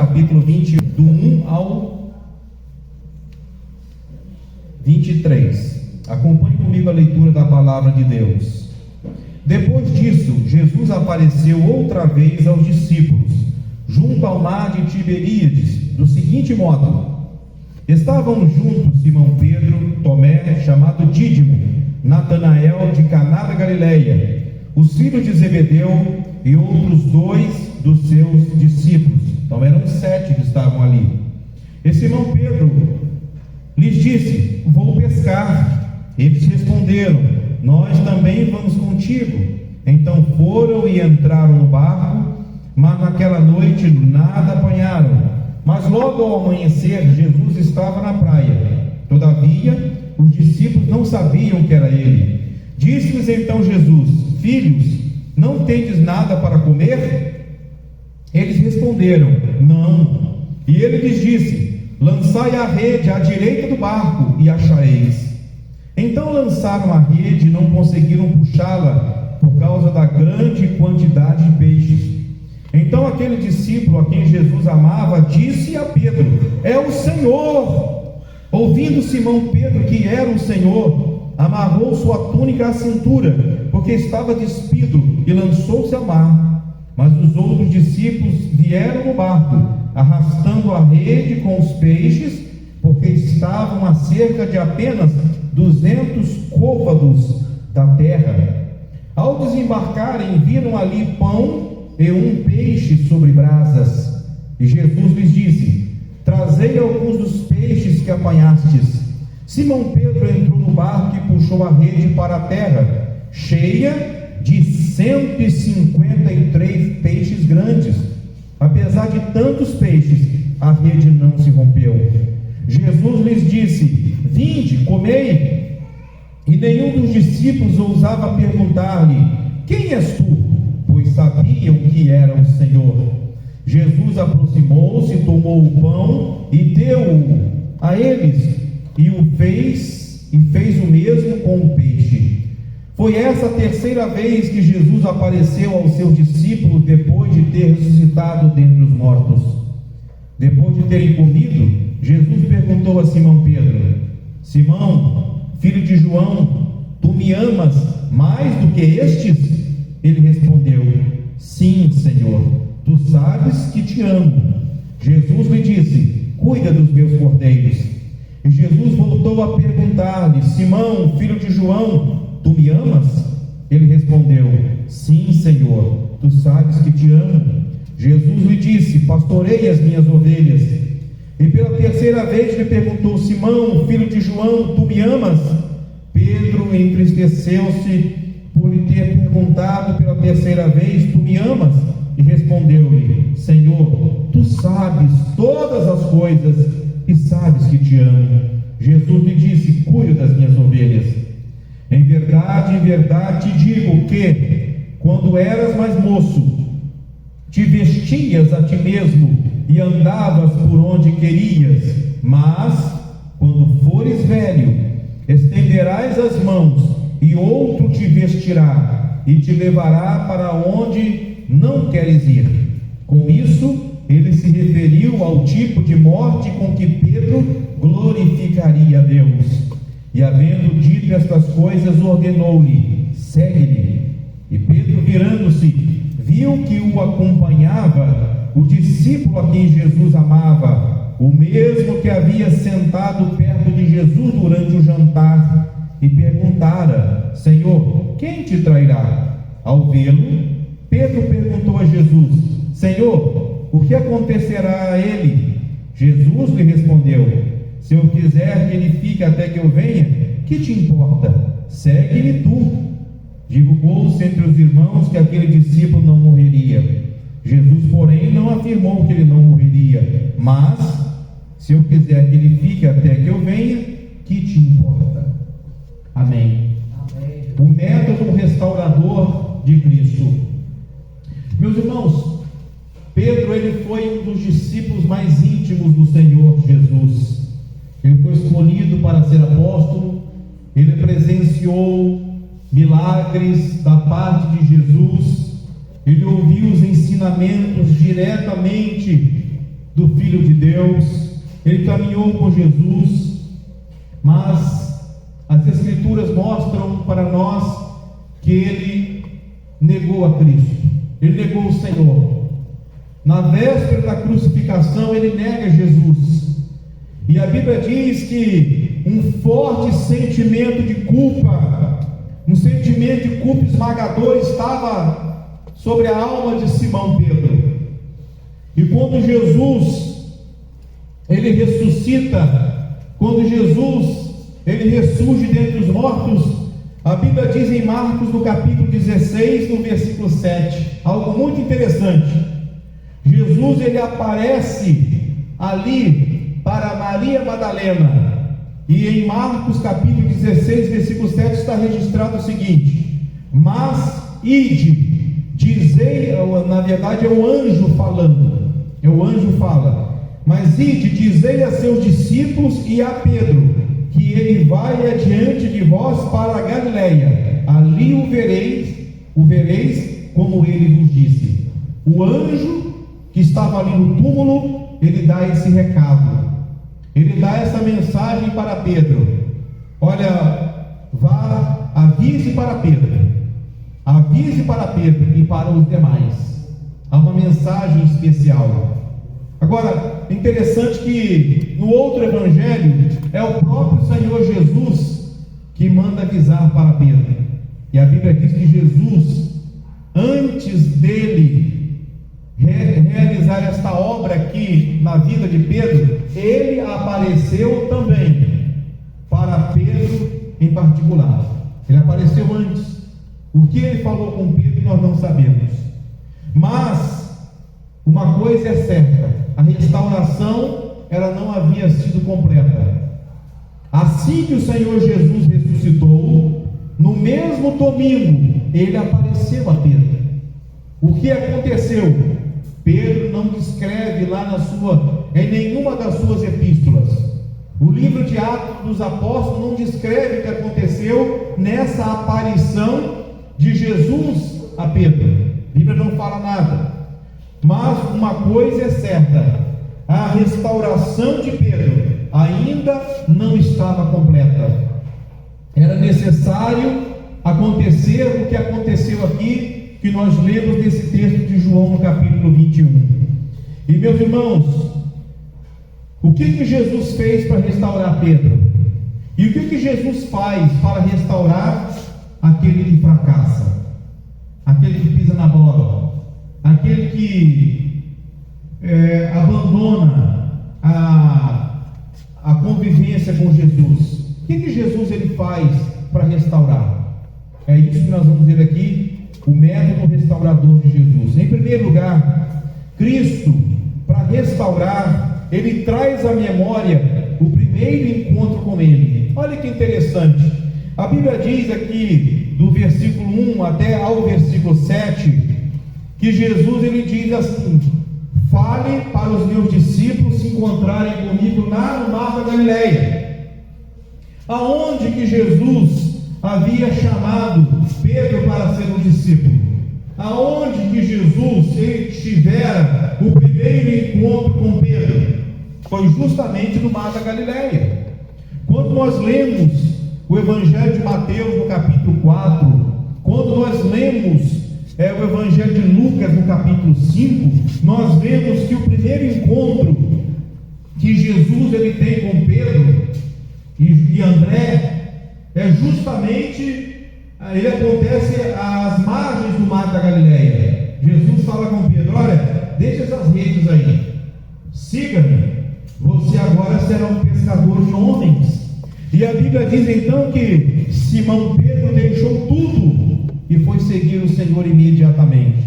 capítulo 20, do 1 ao 23. Acompanhe comigo a leitura da palavra de Deus. Depois disso, Jesus apareceu outra vez aos discípulos, junto ao mar de Tiberíades, do seguinte modo: estavam juntos Simão Pedro, Tomé, chamado Dídimo, Natanael de Caná da Galileia, os filhos de Zebedeu e outros 2 dos seus discípulos. Então eram 7 que estavam ali. E Simão Pedro lhes disse: vou pescar. Eles responderam: nós também vamos contigo. Então foram e entraram no barco, mas naquela noite nada apanharam. Mas logo ao amanhecer, Jesus estava na praia. Todavia, os discípulos não sabiam que era ele. Disse-lhes então Jesus: filhos, não tendes nada para comer? Eles responderam: não. E ele lhes disse: lançai a rede à direita do barco e achareis. Então lançaram a rede e não conseguiram puxá-la por causa da grande quantidade de peixes. Então aquele discípulo a quem Jesus amava disse a Pedro: é o Senhor. Ouvindo Simão Pedro que era o Senhor, amarrou sua túnica à cintura, porque estava despido, e lançou-se ao mar. Mas os outros discípulos vieram no barco, arrastando a rede com os peixes, porque estavam a cerca de apenas 200 côvados da terra. Ao desembarcarem, viram ali pão e um peixe sobre brasas. E Jesus lhes disse: trazei alguns dos peixes que apanhastes. Simão Pedro entrou no barco e puxou a rede para a terra, cheia de 153 peixes grandes. Apesar de tantos peixes, a rede não se rompeu. Jesus lhes disse: vinde, comei. E nenhum dos discípulos ousava perguntar-lhe: quem és tu? Pois sabiam que era o Senhor. Jesus aproximou-se, tomou o pão e deu-o a eles, e fez o mesmo com o peixe. Foi essa a terceira vez que Jesus apareceu aos seus discípulos depois de ter ressuscitado dentre os mortos. Depois de terem comido, Jesus perguntou a Simão Pedro: Simão, filho de João, tu me amas mais do que estes? Ele respondeu: sim, Senhor, tu sabes que te amo. Jesus lhe disse: cuida dos meus cordeiros. E Jesus voltou a perguntar-lhe: Simão, filho de João, tu me amas? Ele respondeu: sim, Senhor, tu sabes que te amo. Jesus lhe disse: pastorei as minhas ovelhas. E pela terceira vez lhe perguntou: Simão, filho de João, tu me amas? Pedro entristeceu-se por lhe ter perguntado pela terceira vez: tu me amas? E respondeu-lhe: Senhor, tu sabes todas as coisas e sabes que te amo. Jesus lhe disse: cuida das minhas ovelhas. Em verdade te digo que, quando eras mais moço, te vestias a ti mesmo e andavas por onde querias, mas, quando fores velho, estenderás as mãos, e outro te vestirá, e te levará para onde não queres ir. Com isso, ele se referiu ao tipo de morte com que Pedro glorificaria a Deus. E havendo dito estas coisas, ordenou-lhe: segue-me. E Pedro, virando-se, viu que o acompanhava o discípulo a quem Jesus amava, o mesmo que havia sentado perto de Jesus durante o jantar, e perguntara: Senhor, quem te trairá? Ao vê-lo, Pedro perguntou a Jesus: Senhor, o que acontecerá a ele? Jesus lhe respondeu: se eu quiser que ele fique até que eu venha, que te importa? Segue-me tu. Divulgou-se entre os irmãos que aquele discípulo não morreria. Jesus, porém, não afirmou que ele não morreria, mas, se eu quiser que ele fique até que eu venha, que te importa? Amém. Amém. O método restaurador de Cristo. Meus irmãos, Pedro, ele foi um dos discípulos mais íntimos do Senhor Jesus. Ele foi escolhido para ser apóstolo. Ele presenciou milagres da parte de Jesus. Ele ouviu os ensinamentos diretamente do Filho de Deus, ele caminhou com Jesus, mas as Escrituras mostram para nós que ele negou a Cristo, ele negou o Senhor. Na véspera da crucificação, ele nega Jesus, e a Bíblia diz que um forte sentimento de culpa, um sentimento de culpa esmagador estava sobre a alma de Simão Pedro. E quando Jesus ele ressuscita, quando Jesus ele ressurge dentre os mortos, a Bíblia diz em Marcos, no capítulo 16, no versículo 7, algo muito interessante. Jesus ele aparece ali para Maria Madalena, e em Marcos capítulo 16, versículo 7 está registrado o seguinte: mas ide, dizei, na verdade é o anjo falando, mas ide, dizei a seus discípulos e a Pedro, que ele vai adiante de vós para a Galileia, ali o vereis como ele vos disse. O anjo que estava ali no túmulo, ele dá esse recado, ele dá essa mensagem para Pedro: olha, vá, avise para Pedro e para os demais. Há uma mensagem especial. Agora, interessante que no outro evangelho é o próprio Senhor Jesus que manda avisar para Pedro, e a Bíblia diz que Jesus, antes dele realizar esta obra aqui na vida de Pedro, ele apareceu também para Pedro em particular. Ele apareceu antes. O que ele falou com Pedro nós não sabemos, mas uma coisa é certa: a restauração ela não havia sido completa. Assim que o Senhor Jesus ressuscitou, no mesmo domingo ele apareceu a Pedro. O que aconteceu? Pedro não descreve lá em nenhuma das suas epístolas. O livro de Atos dos Apóstolos não descreve o que aconteceu nessa aparição de Jesus a Pedro. A Bíblia não fala nada. Mas uma coisa é certa: a restauração de Pedro ainda não estava completa. Era necessário acontecer o que aconteceu aqui, que nós lemos nesse texto de João no capítulo 21. E meus irmãos, o que Jesus fez para restaurar Pedro? E o que Jesus faz para restaurar aquele que fracassa, aquele que pisa na bola, aquele que abandona a convivência com Jesus? O que Jesus ele faz para restaurar? É isso que nós vamos ver aqui, o método restaurador de Jesus. Em primeiro lugar, Cristo, para restaurar, ele traz à memória o primeiro encontro com ele. Olha que interessante, a Bíblia diz aqui, do versículo 1 até ao versículo 7, que Jesus ele diz assim: fale para os meus discípulos se encontrarem comigo lá no mar da Galileia. Aonde que Jesus havia chamado Pedro para ser um discípulo? Aonde que Jesus ele tivera o primeiro encontro com Pedro? Foi justamente no mar da Galileia. Quando nós lemos o Evangelho de Mateus no capítulo 4, quando nós lemos o Evangelho de Lucas no capítulo 5, nós vemos que o primeiro encontro que Jesus ele tem com Pedro e André é justamente, ele acontece às margens do mar da Galileia. Jesus fala com Pedro: olha, deixa essas redes aí, siga-me, você agora será um pescador de homens. E a Bíblia diz então que Simão Pedro deixou tudo e foi seguir o Senhor imediatamente.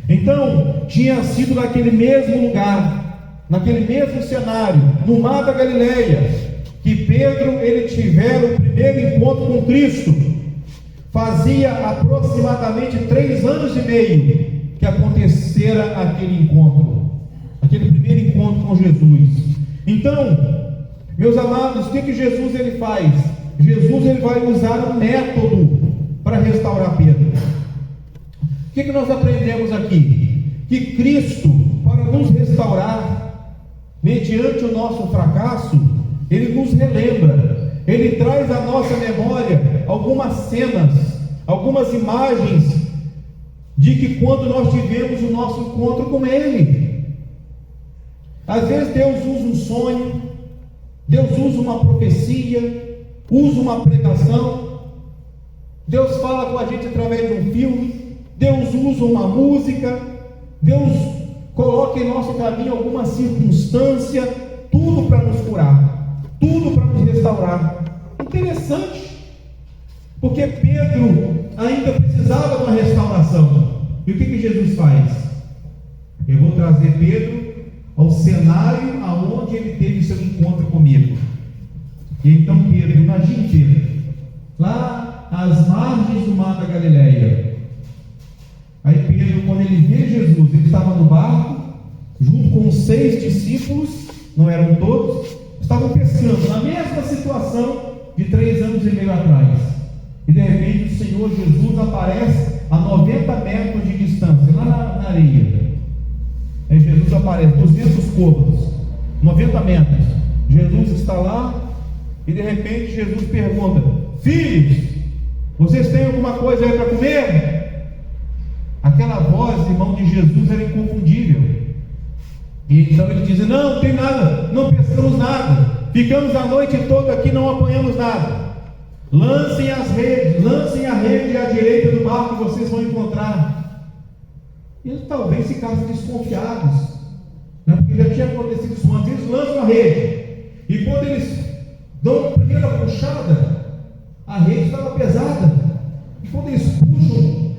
Então, tinha sido naquele mesmo lugar, naquele mesmo cenário, no mar da Galileia, que Pedro ele tivera o primeiro encontro com Cristo. Fazia aproximadamente 3 anos e meio que acontecera aquele encontro, aquele primeiro encontro com Jesus. Então, meus amados, o que Jesus ele faz? Jesus ele vai usar um método para restaurar Pedro. O que nós aprendemos aqui? Que Cristo, para nos restaurar, mediante o nosso fracasso, Ele nos relembra, Ele traz à nossa memória algumas cenas, algumas imagens de que quando nós tivemos o nosso encontro com Ele. Às vezes Deus usa um sonho, Deus usa uma profecia, usa uma pregação, Deus fala com a gente através de um filme, Deus usa uma música, Deus coloca em nosso caminho alguma circunstância, tudo para nos curar, tudo para nos restaurar. Interessante, porque Pedro ainda precisava de uma restauração. E o que Jesus faz? Eu vou trazer Pedro ao cenário aonde ele teve seu encontro comigo. E então Pedro, imagine Pedro, lá às margens do mar da Galileia. Aí Pedro, quando ele vê Jesus, ele estava no barco, junto com os 6 discípulos, não eram todos, estavam pescando, na mesma situação de 3 anos e meio atrás. E de repente o Senhor Jesus aparece a 90 metros de distância, lá na areia. Aí Jesus aparece, 200 côvados, 90 metros. Jesus está lá e de repente Jesus pergunta: filhos, vocês têm alguma coisa aí para comer? Aquela voz, irmão, de Jesus era inconfundível. E então ele diz: não tem nada, não pescamos nada, ficamos a noite toda aqui, não apanhamos nada. Lancem as redes, lancem a rede à direita do barco que vocês vão encontrar. E eles talvez ficassem desconfiados, né? Porque já tinha acontecido isso antes. Eles lançam a rede, e quando eles dão a primeira puxada, a rede estava pesada, e quando eles puxam,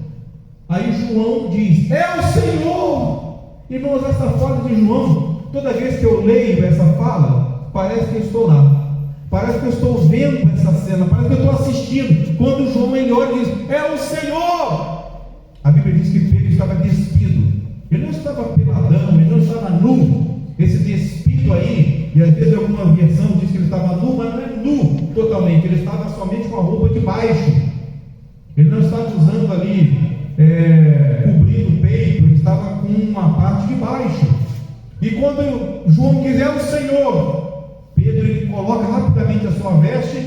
aí João diz: é o Senhor. Irmãos, essa fala de João, toda vez que eu leio essa fala, parece que eu estou lá, parece que eu estou vendo essa cena, parece que eu estou assistindo. Quando João ele olha e diz: é o Senhor. A Bíblia diz que Pedro estava despido, ele não estava peladão, ele não estava nu. Esse despido aí, e às vezes alguma versão diz que ele estava nu, mas não é nu totalmente, ele estava somente com a roupa de baixo, ele não estava usando ali cobrindo o peito, ele estava com uma parte de baixo. E quando João diz: é o Senhor, Pedro ele coloca rapidamente a sua veste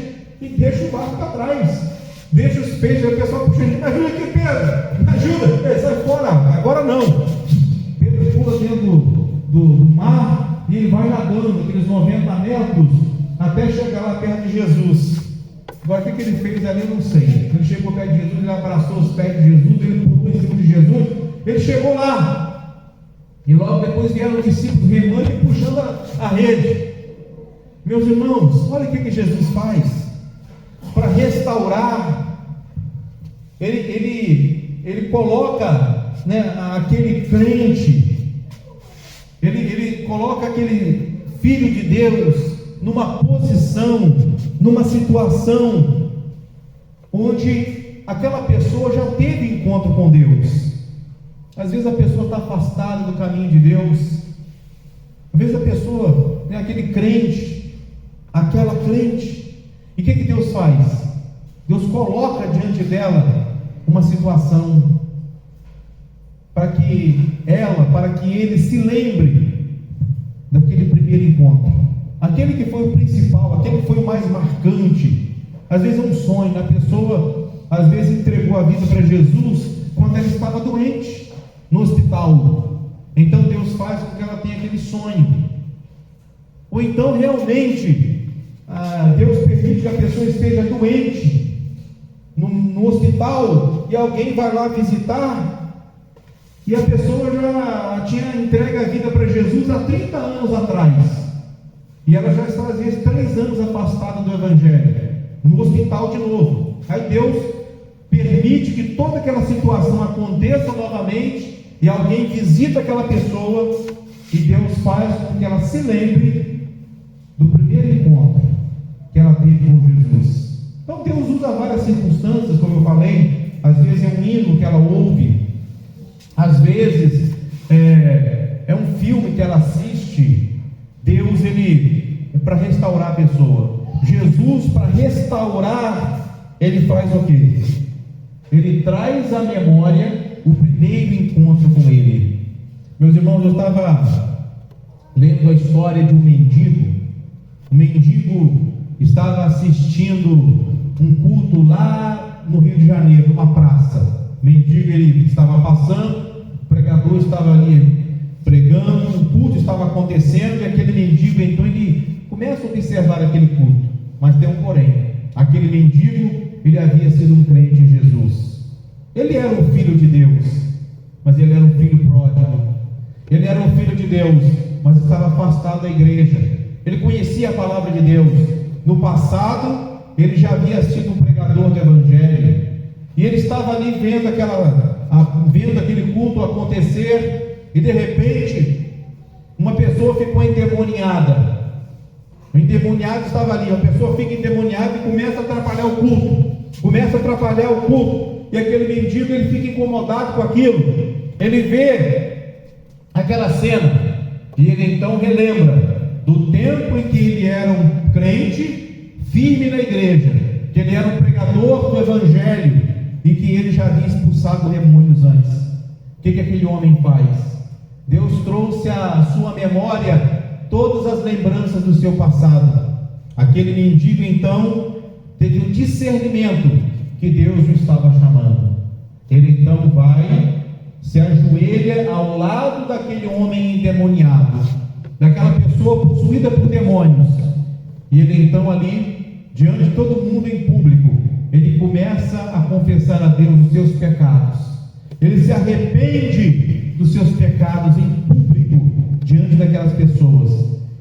e deixa o barco para trás, deixa os peixes. O pessoal puxa: me ajuda aqui, Pedro, me ajuda, sai fora, agora não. Pedro pula dentro do mar e ele vai nadando aqueles 90 metros até chegar lá perto de Jesus. Agora o que ele fez ali eu não sei. Ele chegou perto de Jesus, ele abraçou os pés de Jesus, ele pulou em cima de Jesus, ele chegou lá, e logo depois vieram os discípulos remando e puxando a rede. Meus irmãos, olha o que Jesus faz para restaurar. Ele coloca, né, aquele crente, ele coloca aquele filho de Deus numa posição, numa situação onde aquela pessoa já teve encontro com Deus. Às vezes a pessoa está afastada do caminho de Deus, às vezes a pessoa, né, aquele crente, aquela crente, e o que Deus faz? Deus coloca diante dela uma situação para que ele se lembre daquele primeiro encontro, aquele que foi o principal, aquele que foi o mais marcante. Às vezes é um sonho, a pessoa às vezes entregou a vida para Jesus quando ela estava doente no hospital, então Deus faz com que ela tenha aquele sonho. Ou então realmente Deus permite que a pessoa esteja doente no hospital e alguém vai lá visitar, e a pessoa já tinha entregue a vida para Jesus há 30 anos atrás, e ela já está às vezes 3 anos afastada do Evangelho, no hospital de novo. Aí Deus permite que toda aquela situação aconteça novamente, e alguém visita aquela pessoa, e Deus faz com que ela se lembre do primeiro encontro que ela teve com Jesus. Então Deus usa várias circunstâncias, como eu falei. Às vezes é um hino que ela ouve, às vezes é um filme que ela assiste. Deus, ele é para restaurar a pessoa. Jesus, para restaurar, ele faz o quê? Ele traz à memória o primeiro encontro com ele. Meus irmãos, eu estava lendo a história de um mendigo. O mendigo estava assistindo um culto lá no Rio de Janeiro, numa praça. O mendigo, ele estava passando, o pregador estava ali pregando, o culto estava acontecendo, e aquele mendigo, então, ele começa a observar aquele culto. Mas tem um porém: aquele mendigo, ele havia sido um crente em Jesus. Ele era um filho de Deus, mas ele era um filho pródigo. Ele era um filho de Deus, mas estava afastado da igreja. Ele conhecia a palavra de Deus. No passado, ele já havia sido um pregador do Evangelho, e ele estava ali vendo aquele culto acontecer, e de repente, uma pessoa ficou endemoniada. O endemoniado estava ali. A pessoa fica endemoniada e começa a atrapalhar o culto. E aquele mendigo, ele fica incomodado com aquilo. Ele vê aquela cena, e ele então relembra do tempo em que ele era um crente firme na igreja, que ele era um pregador do Evangelho, e que ele já havia expulsado demônios antes. O que aquele homem faz? Deus trouxe à sua memória todas as lembranças do seu passado. Aquele mendigo então teve um discernimento que Deus o estava chamando. Ele então vai, se ajoelha ao lado daquele homem endemoniado, daquela pessoa possuída por demônios, e ele então ali, diante de todo mundo em público, ele começa a confessar a Deus os seus pecados. Ele se arrepende dos seus pecados em público, diante daquelas pessoas.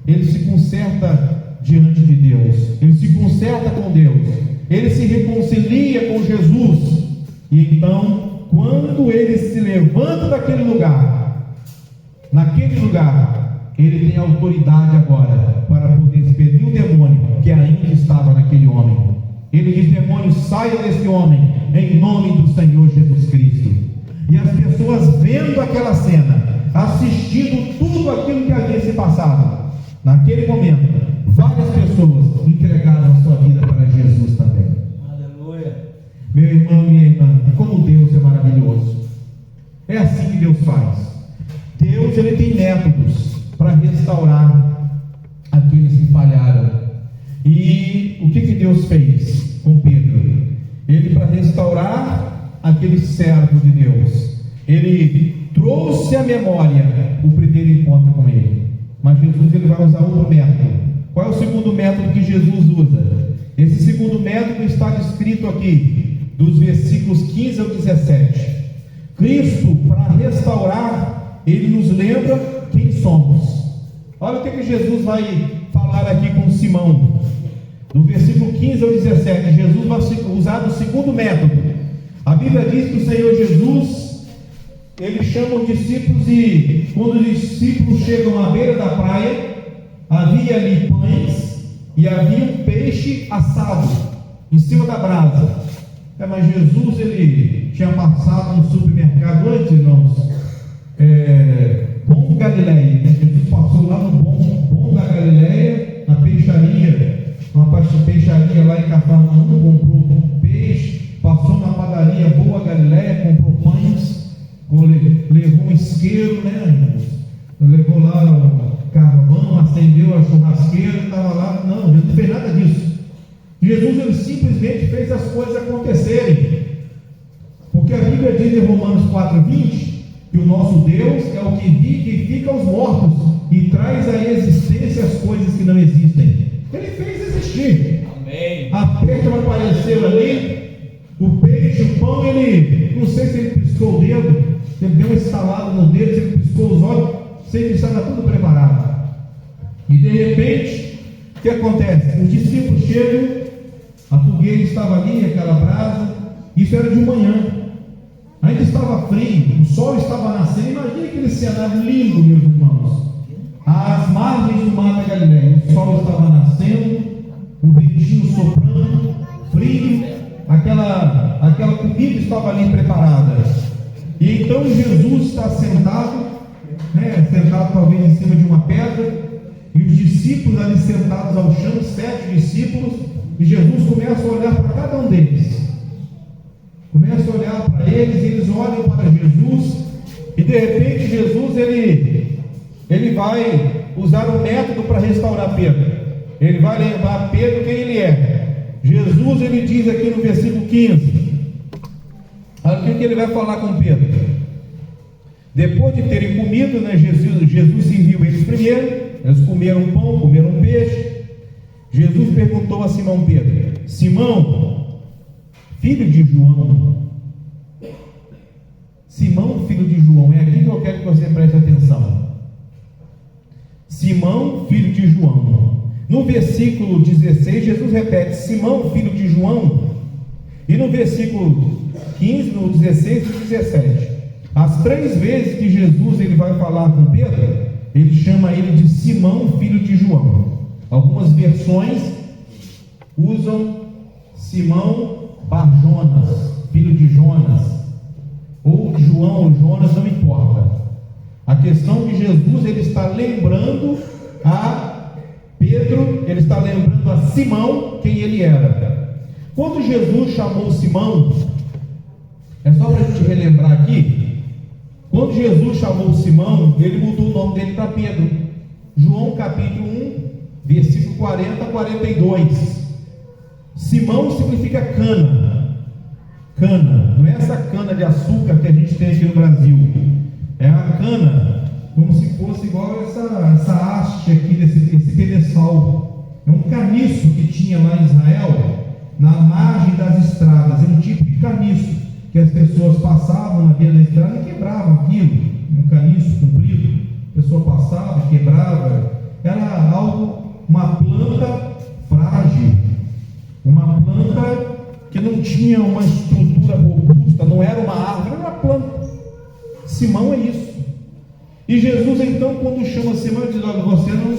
Ele se conserta diante de Deus, ele se conserta com Deus, ele se reconcilia com Jesus. E então, quando ele se levanta daquele lugar, ele tem autoridade agora para poder expelir o demônio que ainda estava naquele homem. Ele diz: demônio, saia desse homem, em nome do Senhor Jesus Cristo. E as pessoas vendo aquela cena, assistindo tudo aquilo que havia se passado, naquele momento, várias pessoas entregaram a sua vida para Jesus também. Aleluia. Meu irmão, minha irmã, como Deus é maravilhoso. É assim que Deus faz. Deus, ele tem métodos para restaurar aqueles que falharam. E o que Deus fez com Pedro? Ele, para restaurar aquele servo de Deus, ele trouxe à memória o primeiro encontro com ele. Mas Jesus, ele vai usar outro método. Qual é o segundo método que Jesus usa? Esse segundo método está descrito aqui, dos versículos 15 ao 17. Cristo, para restaurar, ele nos lembra quem somos. Olha o que Jesus vai falar aqui com Simão. Do versículo 15 ao 17, Jesus vai usar o segundo método. A Bíblia diz que o Senhor Jesus, ele chama os discípulos, e quando os discípulos chegam à beira da praia, havia ali pães e havia um peixe assado em cima da brasa. Mas Jesus, ele tinha passado no supermercado antes, irmãos, Bom Galileia. Jesus passou lá no Bom da Galileia, na peixaria, uma peixaria lá em Cafarnaum, comprou peixe, passou na padaria Boa Galileia, comprou pães, levou um isqueiro, levou lá o carvão, acendeu a churrasqueira, estava lá. Não, Jesus não fez nada disso. Jesus, ele simplesmente fez as coisas acontecerem, porque a Bíblia diz em Romanos 4:20 que o nosso Deus é o que vivifica os mortos e traz à existência as coisas que não existem. Ele fez existir. Amém. A peixe vai aparecer ali, o peixe, o pão, ele, não sei se ele piscou o dedo, se ele deu uma estalada no dedo, se ele piscou os olhos, sei que estava tudo preparado. E de repente, o que acontece? Os discípulos chegam, a fogueira estava ali, aquela brasa, isso era de manhã, ainda estava frio, o sol estava nascendo. Imagina aquele cenário lindo, meus irmãos, às margens do mar da Galileia, o sol estava nascendo, um ventinho soprando, frio, aquela comida estava ali preparada. E então Jesus está sentado, sentado talvez em cima de uma pedra, e os discípulos ali sentados ao chão, 7 discípulos, e Jesus começa a olhar para cada um deles, começa a olhar para eles, e eles olham para Jesus, e de repente Jesus, ele vai usar um método para restaurar Pedro. Ele vai lembrar Pedro quem ele é. Jesus, ele diz aqui no versículo 15, olha o que ele vai falar com Pedro. Depois de terem comido, né, Jesus serviu eles primeiro. Eles comeram pão, comeram peixe. Jesus perguntou a Simão Pedro: Simão, filho de João. Simão, filho de João, é aqui que eu quero que você preste atenção. Simão, filho de João. No versículo 16, Jesus repete: Simão, filho de João. E no versículo 15, no 16 e 17, as 3 vezes que Jesus ele vai falar com Pedro, ele chama ele de Simão, filho de João. Algumas versões usam Simão Bar-Jonas, filho de Jonas, ou João ou Jonas, não importa. A questão que Jesus ele está lembrando a Pedro, ele está lembrando a Simão quem ele era. Quando Jesus chamou Simão, é só para a gente relembrar aqui, quando Jesus chamou Simão, ele mudou o nome dele para Pedro. João capítulo 1, versículo 40 a 42. Simão significa cana. Cana, não é essa cana de açúcar que a gente tem aqui no Brasil. É a cana, como se fosse igual essa haste aqui, esse pedestal. É um caniço que tinha lá em Israel, na margem das estradas. É um tipo de caniço que as pessoas passavam na beira da estrada e quebravam aquilo. Um caniço comprido, a pessoa passava, quebrava. Era algo, uma planta frágil, uma planta que não tinha uma estrutura robusta, não era uma árvore, era uma planta. Simão é isso. E Jesus então, quando chama Simão, ele diz: olha, você não,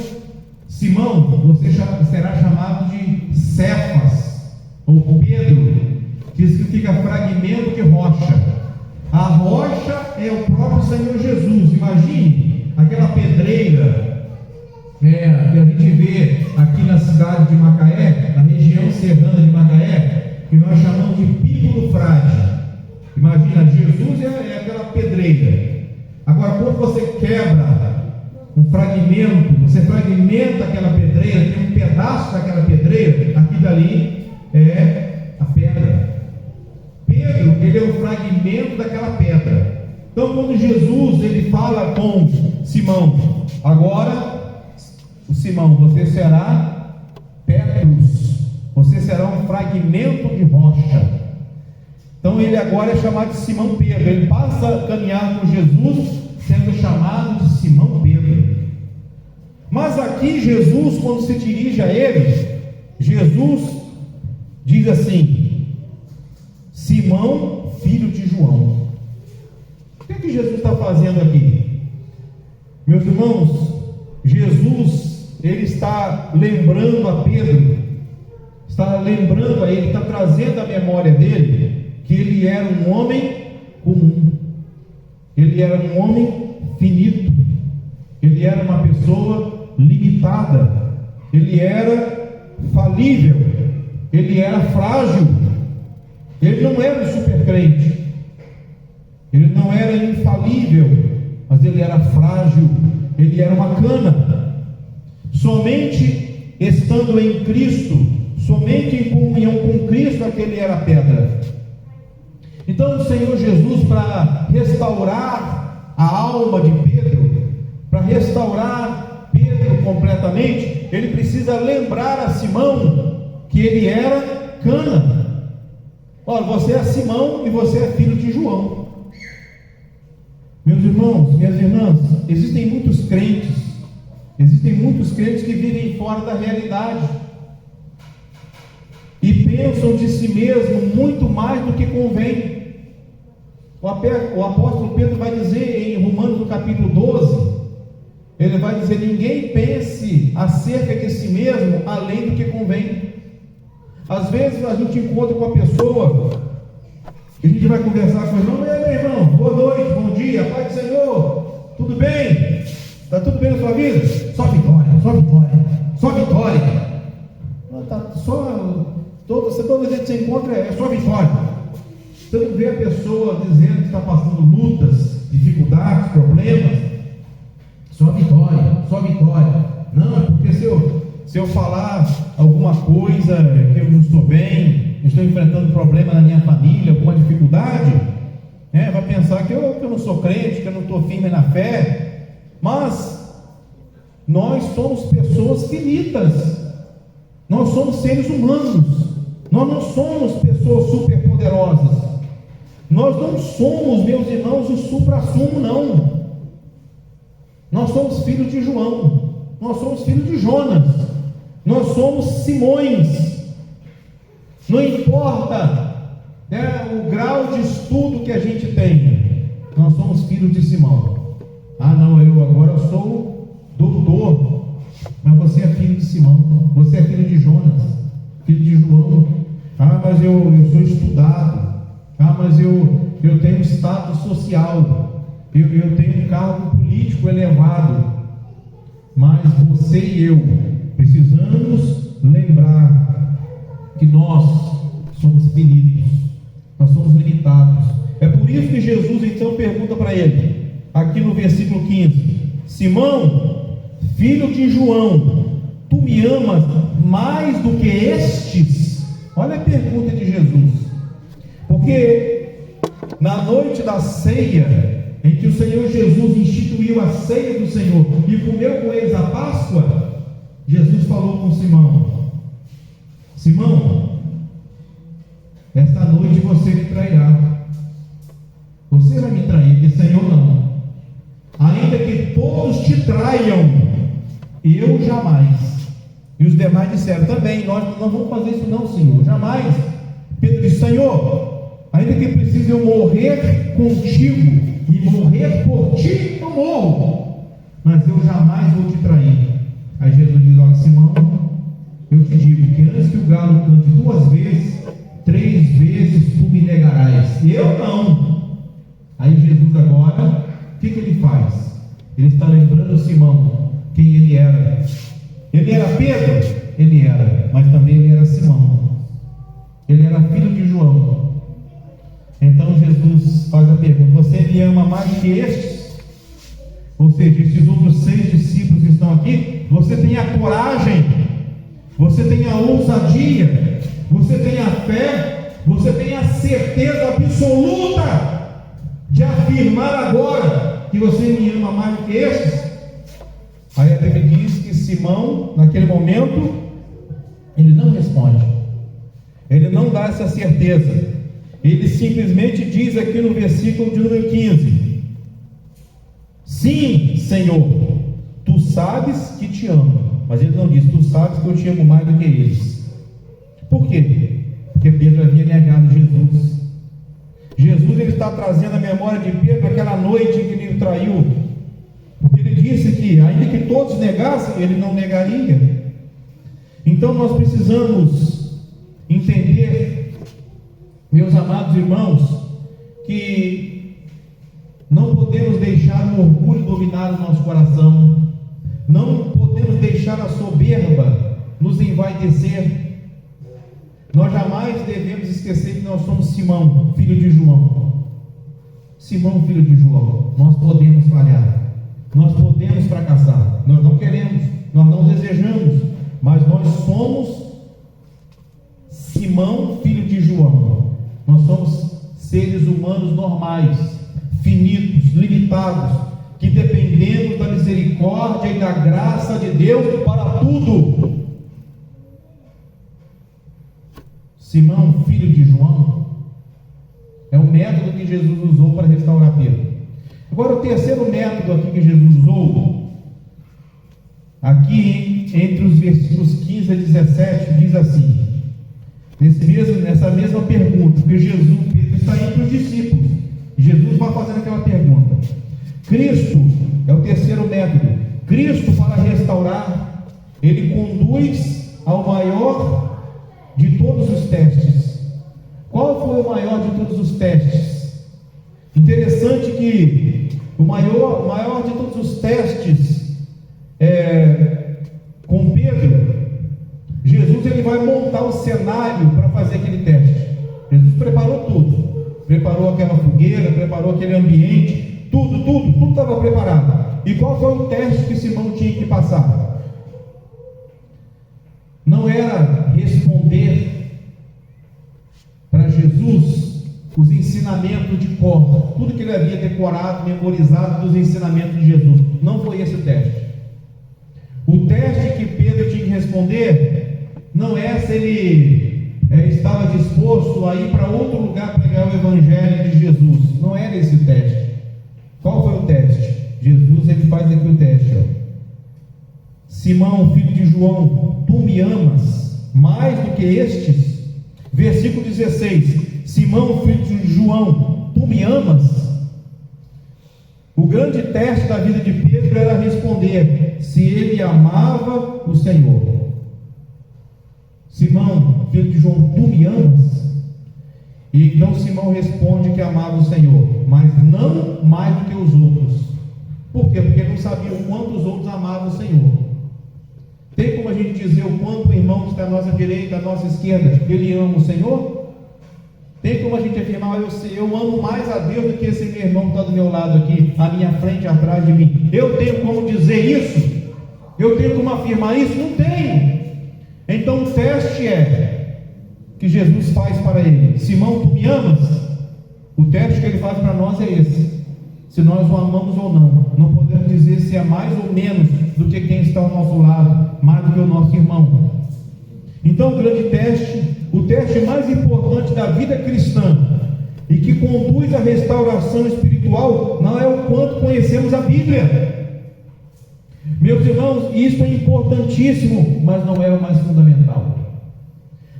Simão, você será chamado de Cefas, ou Pedro, que significa fragmento de rocha. A rocha é o próprio Senhor Jesus. Imagine aquela pedreira que a gente vê aqui na cidade de Macaé, na região serrana de Macaé, que nós chamamos de Pico do Frade. Imagina, Jesus é aquela pedreira. Agora, quando você quebra um fragmento, você fragmenta aquela pedreira, tem um pedaço daquela pedreira, aqui dali é a pedra. Pedro, ele é o fragmento daquela pedra. Então, quando Jesus ele fala com Simão, agora, o Simão, você será Petrus, você será um fragmento de rocha. Então ele agora é chamado de Simão Pedro. Ele passa a caminhar com Jesus sendo chamado de Simão Pedro. Mas aqui Jesus, quando se dirige a ele, Jesus diz assim: Simão, filho de João. O que é que Jesus está fazendo aqui? Meus irmãos, Jesus, ele está lembrando a Pedro, está lembrando a ele, está trazendo à memória dele que ele era um homem comum, ele era um homem finito, ele era uma pessoa limitada, ele era falível, ele era frágil, ele não era um super crente, ele não era infalível, mas ele era frágil, ele era uma cana. Somente estando em Cristo, somente em comunhão com Cristo é que ele era pedra. Então o Senhor Jesus, para restaurar a alma de Pedro, para restaurar Pedro completamente, ele precisa lembrar a Simão que ele era cana. Olha, você é Simão e você é filho de João. Meus irmãos, minhas irmãs, existem muitos crentes que vivem fora da realidade e pensam de si mesmo muito mais do que convém. O apóstolo Pedro vai dizer em Romanos no capítulo 12, ele vai dizer: ninguém pense acerca de si mesmo além do que convém. Às vezes a gente encontra com uma pessoa que a gente vai conversar com ele: meu irmão, boa noite, bom dia, Pai do Senhor, tudo bem? Está tudo bem na sua vida? Só vitória, só vitória, só vitória. Toda vez que você encontra é só vitória. Você não vê a pessoa dizendo que está passando lutas, dificuldades, problemas. Só vitória, só vitória. Não, porque se eu falar alguma coisa que eu não estou bem, estou enfrentando um problema na minha família, alguma dificuldade, vai pensar que eu não sou crente, que eu não estou firme na fé. Mas nós somos pessoas finitas, nós somos seres humanos, nós não somos pessoas superpoderosas, nós não somos, meus irmãos, o supra-sumo, não. Nós somos filhos de João, nós somos filhos de Jonas, nós somos Simões. Não importa o grau de estudo que a gente tenha, nós somos filhos de Simão. Não, eu agora sou doutor, mas você é filho de Simão, você é filho de Jonas, filho de João. Mas eu sou estudado, mas eu tenho status social, eu tenho um cargo político elevado. Mas você e eu precisamos lembrar que nós somos finitos, nós somos limitados. É por isso que Jesus então pergunta para ele, aqui no versículo 15: Simão, filho de João, tu me amas mais do que estes? Olha a pergunta de Jesus. Porque na noite da ceia, em que o Senhor Jesus instituiu a ceia do Senhor e comeu com eles a Páscoa, Jesus falou com Simão: Simão, esta noite você me trairá. Você vai me trair, e Senhor, não. Ainda que todos te traiam, eu jamais. E os demais disseram também: nós não vamos fazer isso não, Senhor, jamais. Pedro disse: Senhor, ainda que precise eu morrer contigo e morrer por ti, eu morro, mas eu jamais vou te trair. Aí Jesus diz: olha, Simão, eu te digo que antes que o galo cante 2 vezes, 3 vezes tu me negarás. Eu não. Aí Jesus agora, o que ele faz? Ele está lembrando Simão quem ele era. Ele era Pedro? Ele era, mas também ele era Simão. Ele era filho de João. Então Jesus faz a pergunta: você me ama mais que estes? Ou seja, esses outros 6 discípulos que estão aqui, você tem a coragem, você tem a ousadia, você tem a fé, você tem a certeza absoluta de afirmar agora que você me ama mais do que estes? Aí a Bíblia diz que Simão, naquele momento, ele não responde, ele não dá essa certeza. Ele simplesmente diz aqui no versículo de número 15: sim, Senhor, tu sabes que te amo. Mas ele não diz: tu sabes que eu te amo mais do que eles. Por quê? Porque Pedro havia negado Jesus. Jesus, ele está trazendo a memória de Pedro aquela noite em que ele o traiu, porque ele disse que ainda que todos negassem, ele não negaria. Então nós precisamos entender, meus amados irmãos, que não podemos deixar o orgulho dominar o nosso coração, não podemos deixar a soberba nos envaidecer. Nós jamais devemos esquecer que nós somos Simão, filho de João. Simão, filho de João. Nós podemos falhar, nós podemos fracassar, nós não queremos, nós não desejamos, mas nós somos Simão, filho de João. Nós somos seres humanos normais, finitos, limitados, que dependemos da misericórdia e da graça de Deus para tudo. Simão, filho de João, é o método que Jesus usou para restaurar Pedro. Agora, o terceiro método aqui que Jesus usou, aqui entre os versículos 15 a 17, diz assim, nessa mesma pergunta, porque Pedro está indo para os discípulos, Jesus vai fazendo aquela pergunta. Cristo é o terceiro método. Cristo, para restaurar, ele conduz ao maior de todos os testes. Qual foi o maior de todos os testes? Interessante que o maior de todos os testes com Pedro, Jesus ele vai montar o cenário para fazer aquele teste. Jesus preparou tudo, preparou aquela fogueira, preparou aquele ambiente, tudo estava preparado. E qual foi o teste que Simão tinha que passar? Não era responder para Jesus os ensinamentos de cor, tudo que ele havia decorado, memorizado dos ensinamentos de Jesus. Não foi esse o teste. O teste que Pedro tinha que responder não é se ele estava disposto a ir para outro lugar pregar o Evangelho de Jesus. Não era esse o teste. Qual foi o teste? Jesus, ele faz aqui o teste, ó. Simão, filho de João, tu me amas mais do que estes? Versículo 16: Simão, filho de João, tu me amas? O grande teste da vida de Pedro era responder se ele amava o Senhor. Simão, filho de João, tu me amas? E então Simão responde que amava o Senhor, mas não mais do que os outros. Por quê? Porque ele não sabia o quanto os outros amavam o Senhor. Tem como a gente dizer o quanto o irmão que está à nossa direita, à nossa esquerda, ele ama o Senhor? Tem como a gente afirmar, eu amo mais a Deus do que esse meu irmão que está do meu lado aqui, à minha frente, atrás de mim? Eu tenho como dizer isso? Eu tenho como afirmar isso? Não tenho. Então o teste é que Jesus faz para ele: Simão, tu me amas? O teste que ele faz para nós é esse: se nós o amamos ou não. Não podemos dizer se é mais ou menos do que quem está ao nosso lado, mais do que o nosso irmão. Então o grande teste, o teste mais importante da vida cristã e que conduz à restauração espiritual, não é o quanto conhecemos a Bíblia. Meus irmãos, isso é importantíssimo, mas não é o mais fundamental.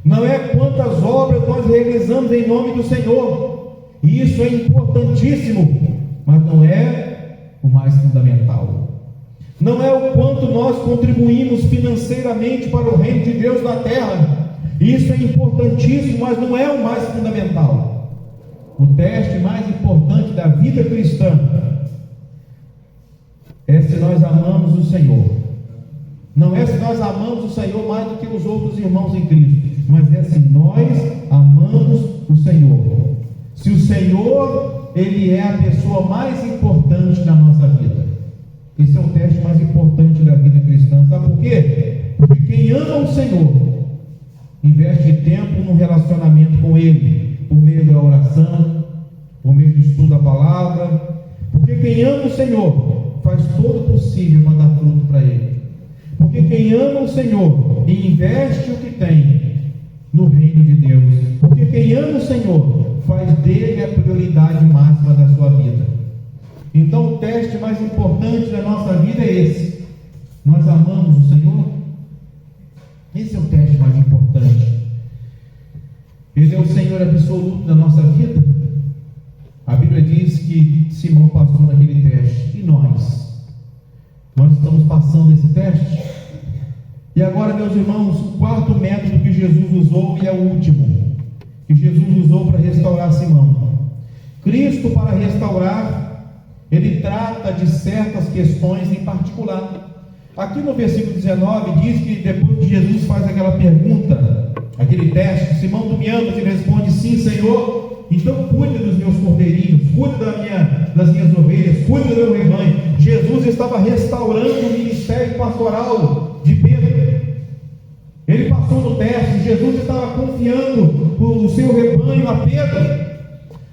Não é quantas obras nós realizamos em nome do Senhor. Isso é importantíssimo, mas não é o mais fundamental. Não é o quanto nós contribuímos financeiramente para o reino de Deus na terra. Isso é importantíssimo, mas não é o mais fundamental. O teste mais importante da vida cristã é se nós amamos o Senhor. Não é se nós amamos o Senhor mais do que os outros irmãos em Cristo, mas é se nós amamos o Senhor. Se o Senhor, Ele é a pessoa mais importante da nossa vida. Esse é o teste mais importante da vida cristã. Sabe por quê? Porque quem ama o Senhor investe tempo no relacionamento com Ele, por meio da oração, por meio do estudo da palavra. Porque quem ama o Senhor faz todo o possível para dar fruto para Ele. Porque quem ama o Senhor e investe o que tem no reino de Deus. Porque quem ama o Senhor faz dele a prioridade máxima da sua vida. Então o teste mais importante da nossa vida é esse: nós amamos o Senhor? Esse é o teste mais importante. Ele é o Senhor absoluto da nossa vida. A Bíblia diz que Simão passou naquele teste. E nós? Nós estamos passando esse teste? E agora, meus irmãos, o quarto método que Jesus usou, e é o último, que Jesus usou para restaurar Simão. Cristo, para restaurar, Ele trata de certas questões em particular. Aqui no versículo 19 diz que depois que Jesus faz aquela pergunta, aquele teste: Simão, tu me amas? Ele responde: sim, Senhor. Então cuida dos meus cordeirinhos, cuida das minhas ovelhas, cuida do meu rebanho. Jesus estava restaurando o ministério pastoral de Pedro. Ele passou no teste. Jesus estava confiando o seu rebanho a Pedro.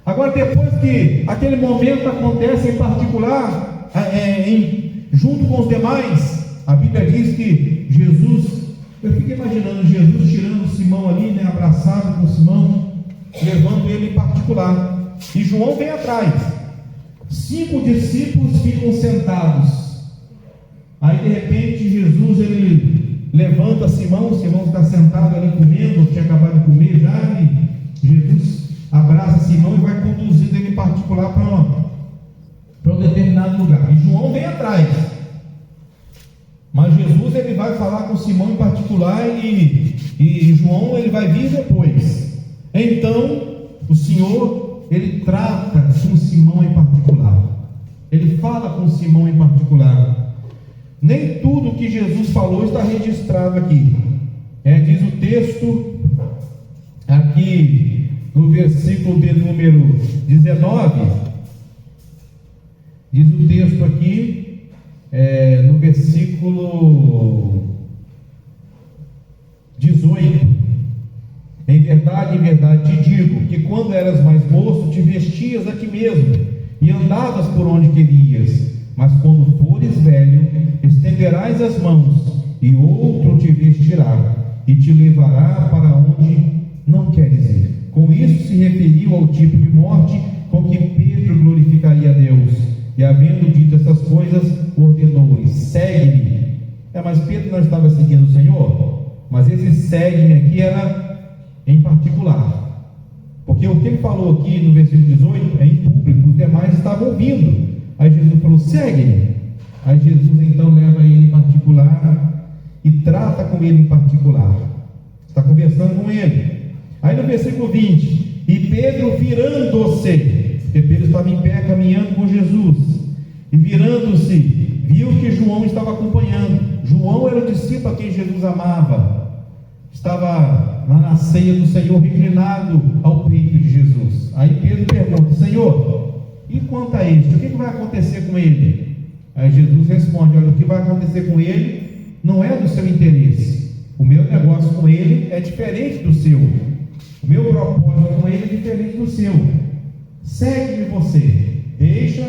Agora, depois que aquele momento acontece em particular, junto com os demais, a Bíblia diz que Jesus, eu fico imaginando Jesus tirando Simão ali, abraçado com Simão, levando ele em particular, e João vem atrás. 5 discípulos ficam sentados. Aí de repente Jesus, ele levanta Simão está sentado ali comendo, tinha acabado de comer já, e Jesus abraça Simão e vai conduzindo ele em particular para um determinado lugar. E João vem atrás. Mas Jesus, ele vai falar com Simão em particular, e João, ele vai vir depois. Então o Senhor, ele trata com Simão em particular. Ele fala com Simão em particular. Nem tudo que Jesus falou está registrado aqui. Diz o texto aqui no versículo de número 19, diz o texto aqui no versículo 18: em verdade te digo, que quando eras mais moço, te vestias a ti mesmo, e andavas por onde querias, mas quando fores velho, estenderás as mãos, e outro te vestirá, e te levará para onde não queres ir. Com isso se referiu ao tipo de morte com que Pedro glorificaria a Deus, e havendo dito essas coisas, ordenou-lhe: segue-me. Mas Pedro não estava seguindo o Senhor, mas esse segue-me aqui era em particular, porque o que ele falou aqui no versículo 18 é em público, os demais estavam ouvindo. Aí Jesus falou: segue-me. Aí Jesus então leva ele em particular e trata com ele em particular, está conversando com ele. Aí no versículo 20: e Pedro virando-se, porque Pedro estava em pé caminhando com Jesus, e virando-se, viu que João estava acompanhando. João era o discípulo a quem Jesus amava, estava lá na ceia do Senhor, reclinado ao peito de Jesus. Aí Pedro pergunta: Senhor, e quanto a este, o que vai acontecer com ele? Aí Jesus responde: olha, o que vai acontecer com ele não é do seu interesse. O meu negócio com ele é diferente do seu. O meu propósito com ele é diferente do seu. Segue-me você. Deixa,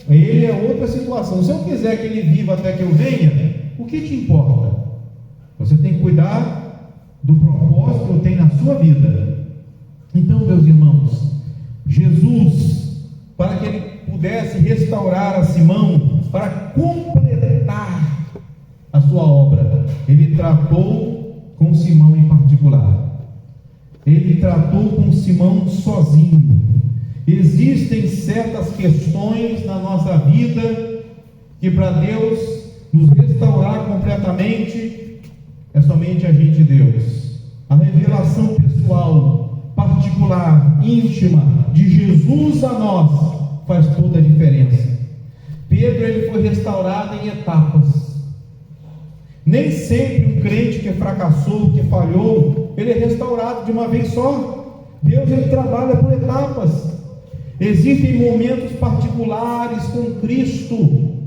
ele é outra situação. Se eu quiser que ele viva até que eu venha, o que te importa? Você tem que cuidar do propósito que eu tenho na sua vida. Então, meus irmãos, Jesus, para que ele pudesse restaurar a Simão, para completar a sua obra, ele tratou com Simão em particular. Ele tratou com Simão sozinho. Existem certas questões na nossa vida que, para Deus nos restaurar completamente, é somente a gente e Deus. A revelação pessoal, particular, íntima de Jesus a nós faz toda a diferença. Pedro, ele foi restaurado em etapas. Nem sempre um crente que fracassou, que falhou, ele é restaurado de uma vez só. Deus, ele trabalha por etapas. Existem momentos particulares com Cristo,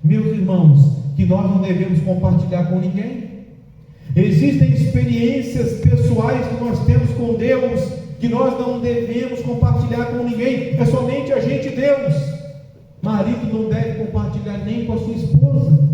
meus irmãos, que nós não devemos compartilhar com ninguém. Existem experiências pessoais que nós temos com Deus, que nós não devemos compartilhar com ninguém. É somente a gente e Deus. Marido não deve compartilhar nem com a sua esposa.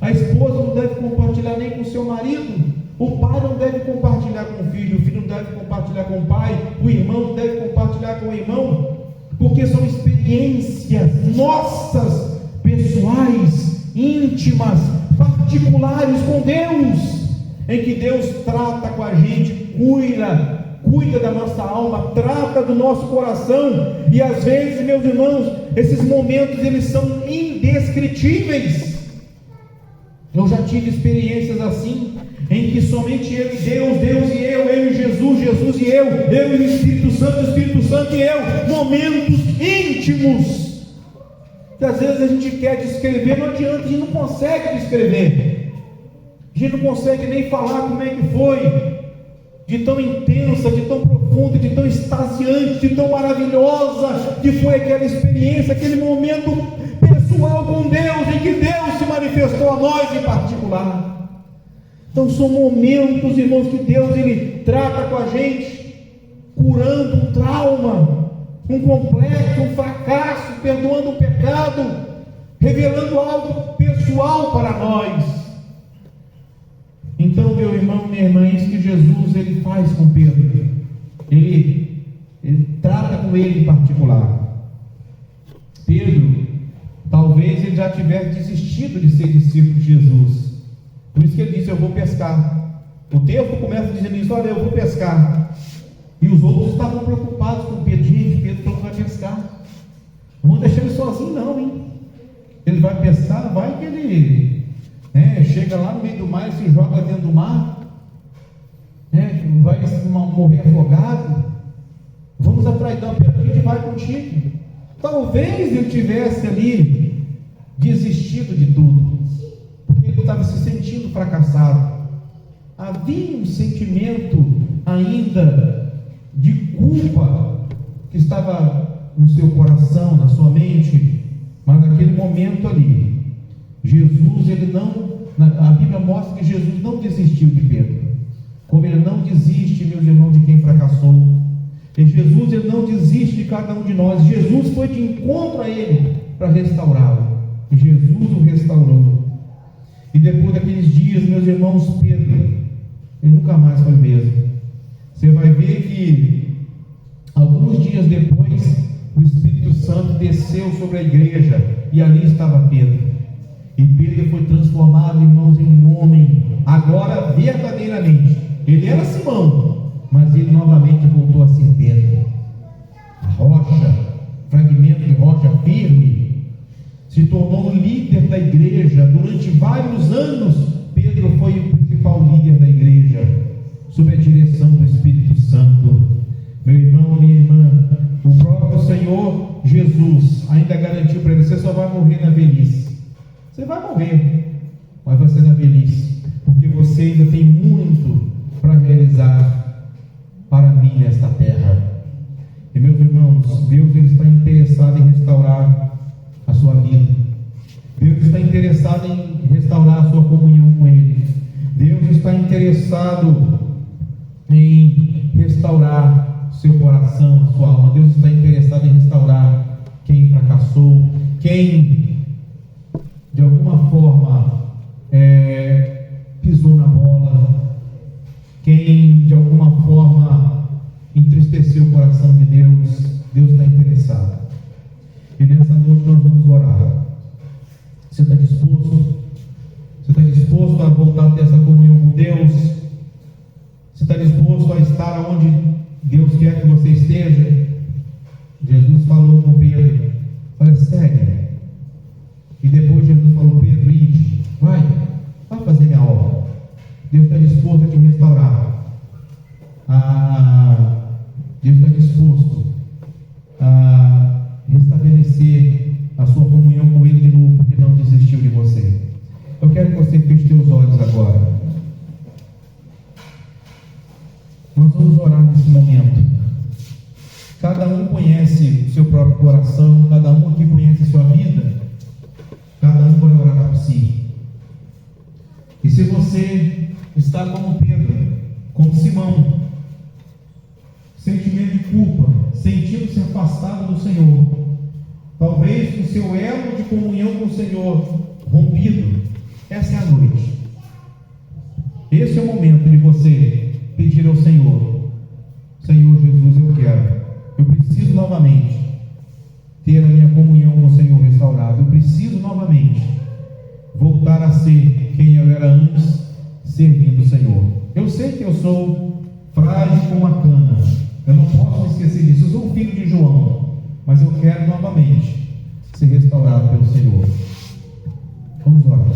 A esposa não deve compartilhar nem com o seu marido. O pai não deve compartilhar com o filho não deve compartilhar com o pai. O irmão não deve compartilhar com o irmão. Porque são experiências nossas, pessoais, íntimas, particulares com Deus, em que Deus trata com a gente, cuida da nossa alma, trata do nosso coração. E às vezes, meus irmãos, esses momentos eles são indescritíveis. Eu já tive experiências assim, em que somente eu e Deus e eu e Jesus, Jesus e eu e o Espírito Santo e eu, momentos íntimos, que às vezes a gente quer descrever, não adianta, a gente não consegue descrever, a gente não consegue nem falar como é que foi, de tão intensa, de tão profunda, de tão extasiante, de tão maravilhosa que foi aquela experiência, aquele momento pessoal com Deus, em que Deus se manifestou a nós em particular. Então são momentos, irmãos, que Deus ele trata com a gente, curando um trauma, um complexo, um fracasso, perdoando um pecado, revelando algo pessoal para nós. Então, meu irmão, minha irmã, isso que Jesus ele faz com Pedro, ele trata com ele em particular. Pedro, talvez ele já tivesse desistido de ser discípulo de Jesus. Por isso que ele disse: eu vou pescar. O texto começa dizendo isso: olha, eu vou pescar. E os outros estavam preocupados com Pedro. Gente, Pedro não vai pescar. Não vão deixar ele sozinho não, hein? Ele vai pescar, vai que ele chega lá no meio do mar e se joga dentro do mar, vai morrer afogado. Vamos atrás dele. Pedro, a gente vai contigo. Talvez ele tivesse ali desistido de tudo, porque ele estava se sentindo fracassado. Havia um sentimento ainda de culpa que estava no seu coração, na sua mente, mas naquele momento ali, Jesus, a Bíblia mostra que Jesus não desistiu de Pedro, como ele não desiste, meus irmãos, de quem fracassou. E Jesus, ele não desiste de cada um de nós. Jesus foi de encontro a ele para restaurá-lo. E Jesus o restaurou. E depois daqueles dias, meus irmãos, Pedro, ele nunca mais foi o mesmo. Você vai ver que alguns dias depois, o Espírito Santo desceu sobre a igreja e ali estava Pedro. E Pedro foi transformado, irmãos, em um homem, agora verdadeiramente. Ele era Simão, mas ele novamente voltou a ser Pedro. A rocha, fragmento de rocha firme, se tornou o líder da igreja. Durante vários anos, Pedro foi o principal líder da igreja, sob a direção do Espírito Santo. Meu irmão, minha irmã, o próprio Senhor Jesus ainda garantiu para ele: você só vai morrer na velhice. Você vai morrer, mas vai ser na velhice, porque você ainda tem muito para realizar para mim nesta terra. E meus irmãos, Deus, ele está interessado em restaurar a sua vida. Deus está interessado em restaurar a sua comunhão com Ele. Deus está interessado em restaurar seu coração, a sua alma. Deus está interessado em restaurar quem fracassou, quem de alguma forma pisou na bola, quem de alguma forma entristeceu o coração de Deus. Deus está interessado. E nessa noite nós vamos orar. Você está disposto? Você está disposto a voltar a ter essa comunhão com Deus? Você está disposto a estar onde Deus quer que você esteja? Jesus falou com Pedro: olha, segue. E depois Jesus falou: Pedro, ide, vai fazer minha obra. Deus está disposto a te restaurar. Deus está disposto a restabelecer a sua comunhão com Ele de novo, porque não desistiu de você. Eu quero que você feche seus olhos agora. Nós vamos orar nesse momento. Cada um conhece o seu próprio coração, cada um aqui conhece a sua vida. Cada um vai orar por si. E se você está como Pedro, como Simão, sentimento de culpa, sentindo-se afastado do Senhor, talvez o seu elo de comunhão com o Senhor rompido, essa é a noite. Esse é o momento de você pedir ao Senhor: Senhor Jesus, eu preciso novamente ter a minha comunhão com o Senhor restaurada. Eu preciso novamente voltar a ser quem eu era antes, servindo o Senhor. Eu sei que eu sou frágil como uma cana, eu não posso me esquecer disso. Eu sou um filho de João, mas eu quero novamente ser restaurado pelo Senhor. Vamos orar.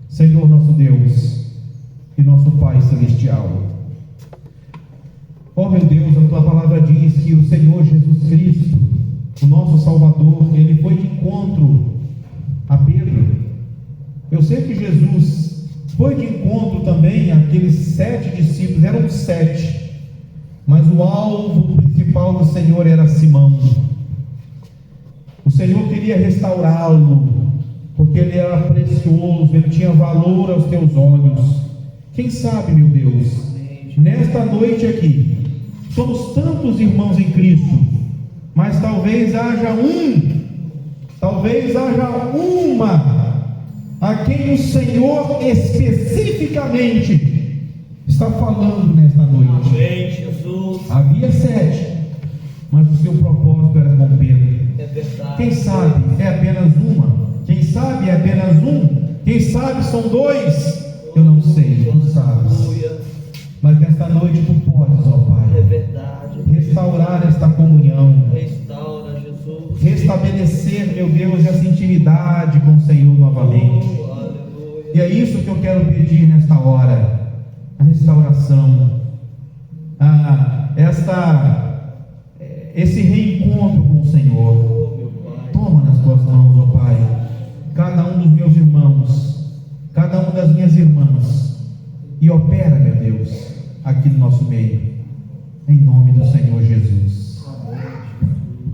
Senhor nosso Deus e nosso Pai Celestial, ó meu Deus, a Tua palavra diz que o Senhor Jesus Cristo, o nosso Salvador, Ele foi de encontro a Pedro. Eu sei que Jesus foi de encontro também àqueles 7 discípulos, eram 7, mas o alvo principal do Senhor era Simão. O Senhor queria restaurá-lo, porque ele era precioso, ele tinha valor aos teus olhos. Quem sabe, meu Deus, nesta noite aqui, somos tantos irmãos em Cristo, mas talvez haja uma a quem o Senhor especificamente está falando nesta noite. Amém, Jesus. Havia 7, mas o seu propósito era com Pedro. É verdade. Quem sabe é apenas uma? Quem sabe é apenas um? Quem sabe são 2? Eu não sei, tu sabes. Mas nesta noite tu podes, ó Pai. É verdade. Restaurar esta comunhão. Restaura, Jesus. Restabelecer, meu Deus, essa intimidade com o Senhor novamente. Oh, aleluia. E é isso que eu quero pedir nesta hora: a restauração, esse reencontro com o Senhor. Oh, meu Pai. Toma nas tuas mãos, ó Pai, cada um dos meus irmãos, cada uma das minhas irmãs, e opera, meu Deus, aqui no nosso meio, em nome do Senhor